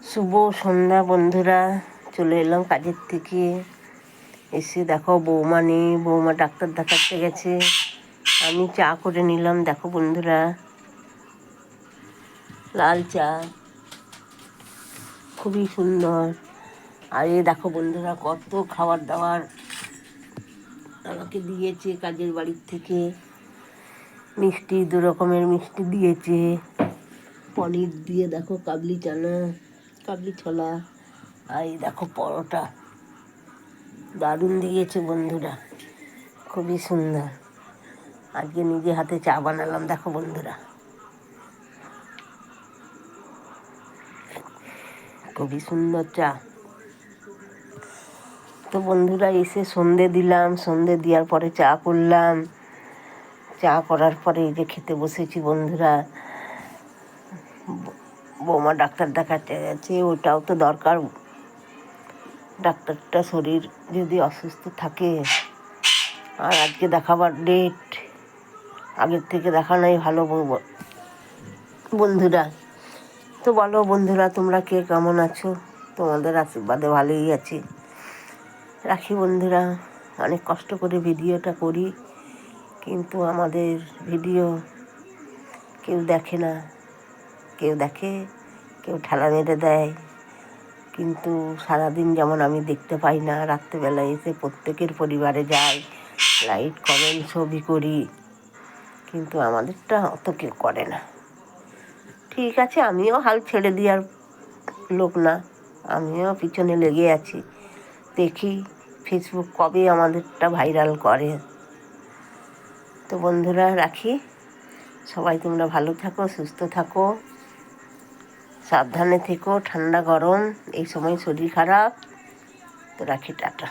শুভ সন্ধ্যা বন্ধুরা। চলে এলাম কাজের থেকে, এসে দেখো বৌমা নেই, বৌমা ডাক্তার দেখাতে গেছে। আমি চা করে নিলাম, দেখো বন্ধুরা, লাল চা, খুবই সুন্দর। আর এ দেখো বন্ধুরা, কত খাবার দাবার আমাকে দিয়েছে কাজের বাড়ির থেকে। মিষ্টি, 2 রকমের মিষ্টি দিয়েছে, পনির দিয়ে দেখো, কাবলি চানা, কাবলি ছোলা, আর এই দেখো পরোটা, দারুণ দিয়েছে বন্ধুরা, খুবই সুন্দর। আজকে নিজে হাতে চা বানালাম, দেখো বন্ধুরা, খুবই সুন্দর চা। তো বন্ধুরা এসে সন্ধে দিলাম, সন্ধে দেওয়ার পরে চা করলাম। চা করার পরে এই যে খেতে বসেছি বন্ধুরা। বৌমা ডাক্তার দেখাতে গেছে, ওটাও তো দরকার। ডাক্তারটা শরীর যদি অসুস্থ থাকে, আর আজকে দেখাবার ডেট, আগের থেকে দেখানোই ভালো বন্ধুরা। তো বলো বন্ধুরা, তোমরা কে কেমন আছো? তোমাদের আশীর্বাদে ভালোই আছি। রাখি বন্ধুরা, অনেক কষ্ট করে ভিডিওটা করি, কিন্তু আমাদের ভিডিও কেউ দেখে না। কেউ দেখে, কেউ ঠেলা মেরে দেয়, কিন্তু সারাদিন যেমন আমি দেখতে পাই না, রাত্রেবেলায় এসে প্রত্যেকের পরিবারে যাই, লাইক কমেন্ট ছবি করি, কিন্তু আমাদেরটা অত কেউ করে না। ঠিক আছে, আমিও হাল ছেড়ে দেওয়ার লোক না, আমিও পিছনে লেগে আছি। দেখি ফেসবুক কবে আমাদেরটা ভাইরাল করে। তো বন্ধুরা রাখি, সবাই তোমরা ভালো থাকো, সুস্থ থাকো, সাবধানে থেকো। ঠান্ডা গরম এই সময় শরীর খারাপ। তো রাখি, টাটা।